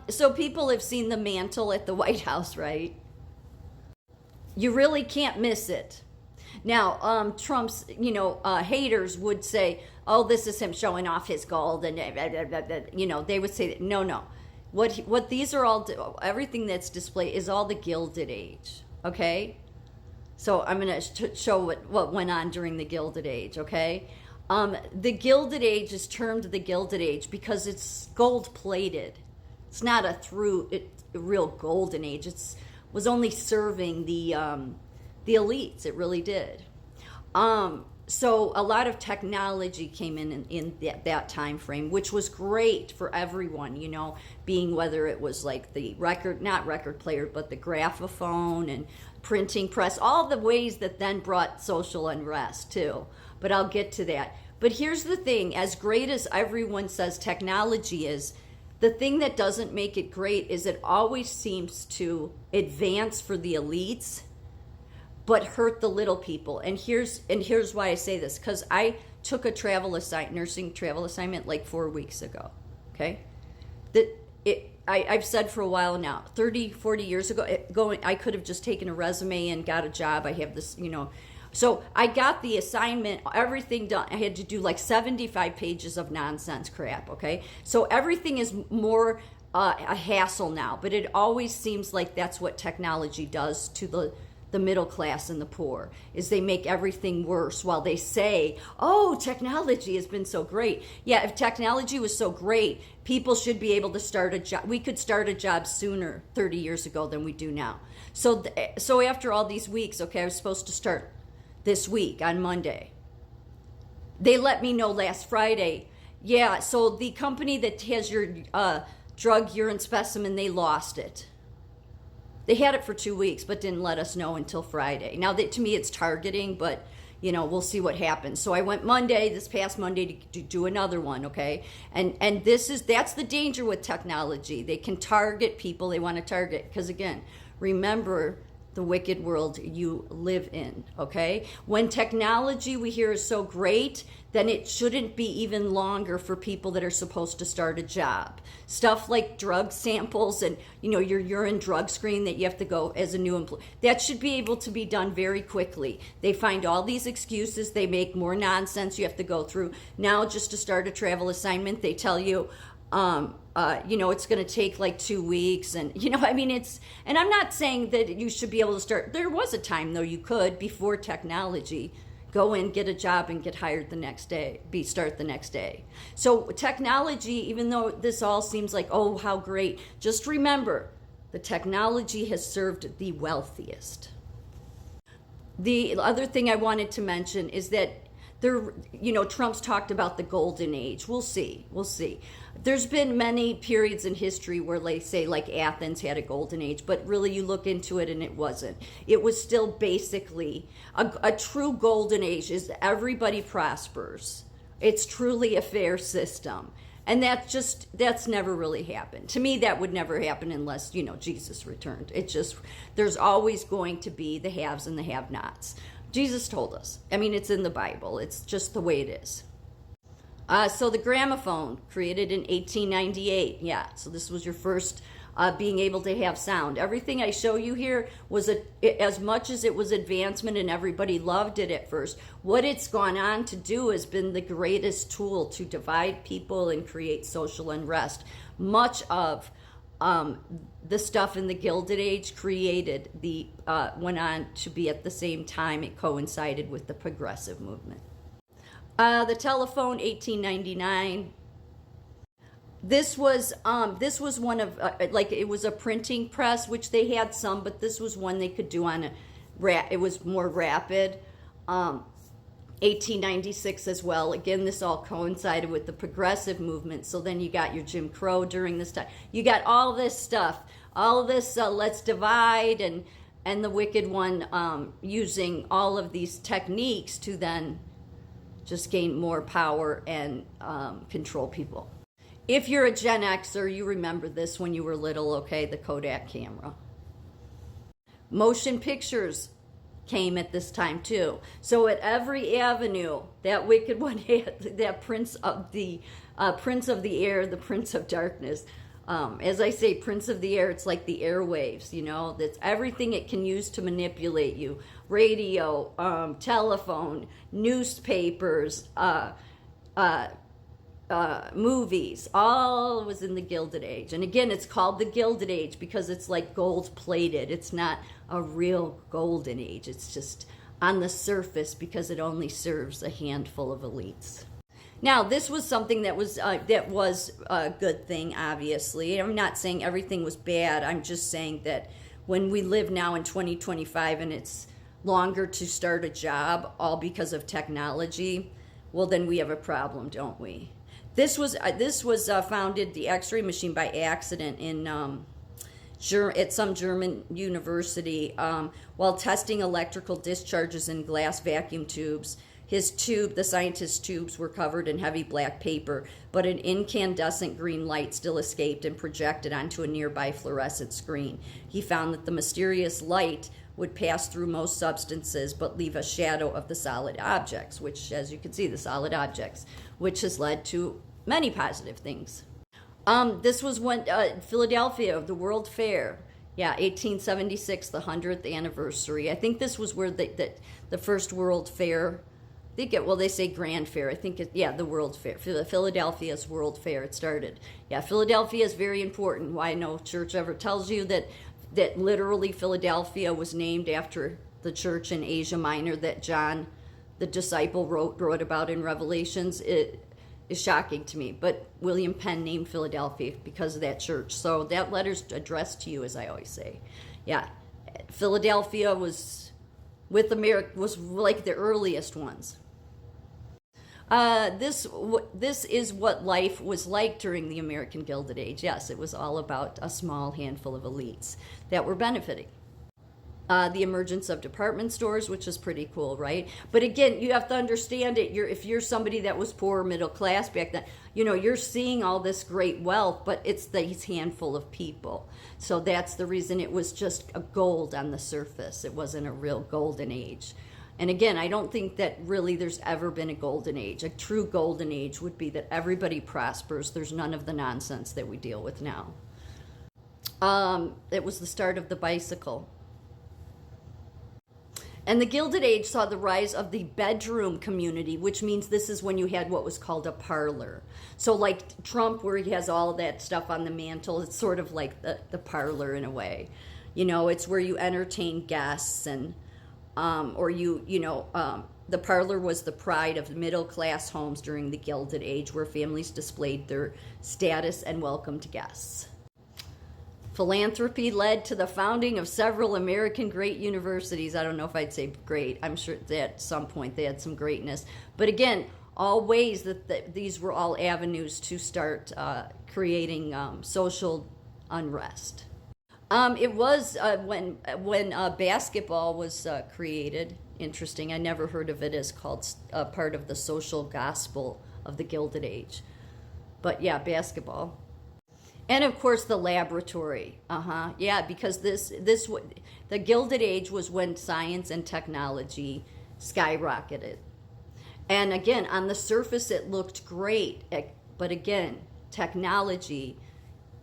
So people have seen the mantle at the White House, right? You really can't miss it. Now, Trump's, haters would say, "Oh, this is him showing off his gold," and they would say, that, "No, no, what these are all, everything that's displayed is all the Gilded Age." Okay, so I'm going to show what went on during the Gilded Age. Okay, the Gilded Age is termed the Gilded Age because it's gold plated. It's not a real golden age. It's was only serving the elites. It really did. So a lot of technology came in that time frame, which was great for everyone, being whether it was like the not record player, but the graphophone and printing press, all the ways that then brought social unrest too. But I'll get to that. But here's the thing, as great as everyone says technology is, the thing that doesn't make it great is it always seems to advance for the elites but hurt the little people. And here's why I say this, because I took a nursing travel assignment like 4 weeks ago. Okay, I've said for a while now, 30, 40 years ago, I could have just taken a resume and got a job. I have this, So I got the assignment, everything done. I had to do like 75 pages of nonsense crap, okay? So everything is more a hassle now, but it always seems like that's what technology does to the middle class and the poor, is they make everything worse while they say, "Oh, technology has been so great." Yeah, if technology was so great, people should be able to start a job. We could start a job sooner 30 years ago than we do now. So after all these weeks, okay, I was supposed to start this week on Monday. They let me know last Friday. Yeah, so the company that has your drug urine specimen, they lost it. They had it for 2 weeks, but didn't let us know until Friday. Now, to me, it's targeting, but we'll see what happens. So I went this past Monday, to do another one, okay? And that's the danger with technology. They can target people they want to target, because again, remember the wicked world you live in, okay? When technology we hear is so great, then it shouldn't be even longer for people that are supposed to start a job. Stuff like drug samples and, your urine drug screen that you have to go as a new employee, that should be able to be done very quickly. They find all these excuses. They make more nonsense you have to go through. Now, just to start a travel assignment, they tell you, it's going to take like 2 weeks. And, and I'm not saying that you should be able to start. There was a time, though, you could, before technology, go in, get a job, and get hired the next day, start the next day. So technology, even though this all seems like, oh, how great, just remember, the technology has served the wealthiest. The other thing I wanted to mention is that Trump's talked about the golden age. We'll see. There's been many periods in history where they say like Athens had a golden age, but really you look into it and it wasn't. It was still basically a true golden age is everybody prospers. It's truly a fair system. And that's never really happened. To me, that would never happen unless, Jesus returned. There's always going to be the haves and the have-nots. Jesus told us. It's in the Bible. It's just the way it is. So the gramophone, created in 1898. Yeah, so this was your first being able to have sound. Everything I show you here was, as much as it was advancement and everybody loved it at first, what it's gone on to do has been the greatest tool to divide people and create social unrest. Much of the stuff in the Gilded Age went on to be at the same time. It coincided with the progressive movement. The telephone, 1899. This was one of it was a printing press, which they had some, but this was one they could do on it was more rapid. 1896 as well. Again, this all coincided with the progressive movement. So then you got your Jim Crow during this time. You got all this stuff, all of this let's divide, and the wicked one using all of these techniques to then just gain more power and control people. If you're a Gen Xer, you remember this when you were little, okay? The Kodak camera. Motion pictures came at this time too. So at every avenue, that wicked one had that prince of the air, the prince of darkness. As I say, Prince of the Air, it's like the airwaves, that's everything it can use to manipulate you. Radio, telephone, newspapers, movies, all was in the Gilded Age. And again, it's called the Gilded Age because it's like gold plated. It's not a real golden age. It's just on the surface because it only serves a handful of elites. Now, this was something that was a good thing, obviously. I'm not saying everything was bad. I'm just saying that when we live now in 2025 and it's longer to start a job, all because of technology, well, then we have a problem, don't we? This was founded, the X-ray machine, by accident in at some German university while testing electrical discharges in glass vacuum tubes. The scientist's tubes were covered in heavy black paper, but an incandescent green light still escaped and projected onto a nearby fluorescent screen. He found that the mysterious light would pass through most substances but leave a shadow of the solid objects, which, as you can see, the solid objects, which has led to many positive things. This was when Philadelphia, the World Fair. Yeah, 1876, the 100th anniversary. I think this was where the first World Fair, they say Grand Fair. I think the World Fair. Philadelphia's World Fair, it started. Yeah, Philadelphia is very important. Why no church ever tells you that literally Philadelphia was named after the church in Asia Minor that John, the disciple, wrote about in Revelations. It is shocking to me. But William Penn named Philadelphia because of that church. So that letter's addressed to you, as I always say. Yeah, Philadelphia was like the earliest ones. This is what life was like during the American Gilded Age. Yes, it was all about a small handful of elites that were benefiting. The emergence of department stores, which is pretty cool, right? But again, you have to understand it. If you're somebody that was poor or middle class back then, you're seeing all this great wealth, but it's these handful of people. So that's the reason it was just a gold on the surface. It wasn't a real golden age. And again, I don't think that really there's ever been a golden age. A true golden age would be that everybody prospers. There's none of the nonsense that we deal with now. It was the start of the bicycle. And the Gilded Age saw the rise of the bedroom community, which means this is when you had what was called a parlor. So like Trump, where he has all that stuff on the mantle, it's sort of like the parlor in a way. It's where you entertain guests and the parlor was the pride of middle-class homes during the Gilded Age, where families displayed their status and welcomed guests. Philanthropy led to the founding of several American great universities. I don't know if I'd say great. I'm sure that at some point they had some greatness. But again, all ways that these were all avenues to start creating social unrest. It was when basketball was created. Interesting. I never heard of it as called part of the social gospel of the Gilded Age. But yeah, basketball. And of course the laboratory. Yeah, because the Gilded Age was when science and technology skyrocketed. And again, on the surface it looked great. But again, technology,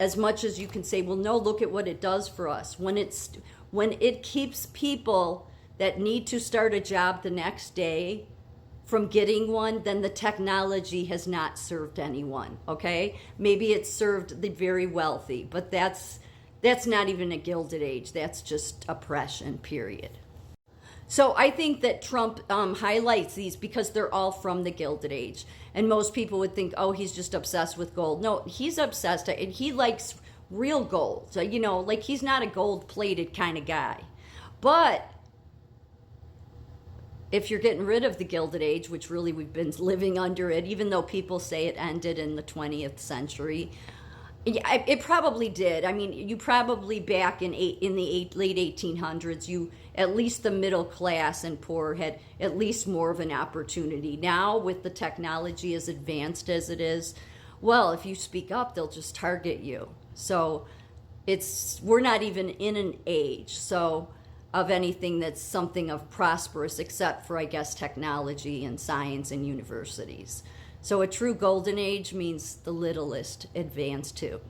as much as you can say, well, no, look at what it does for us. When it keeps people that need to start a job the next day from getting one, then the technology has not served anyone, okay? Maybe it served the very wealthy, but that's not even a Gilded Age. That's just oppression, period. So I think that Trump highlights these because they're all from the Gilded Age. And most people would think, oh, he's just obsessed with gold. No, he's obsessed, and he likes real gold. So, like he's not a gold-plated kind of guy. But if you're getting rid of the Gilded Age, which really we've been living under it, even though people say it ended in the 20th century, it probably did. I mean, you probably back in the late 1800s, at least the middle class and poor had at least more of an opportunity. Now, with the technology as advanced as it is, well, if you speak up, they'll just target you. So we're not even in an age of anything that's something of prosperous, except for, I guess, technology and science and universities. So a true golden age means the littlest advanced too.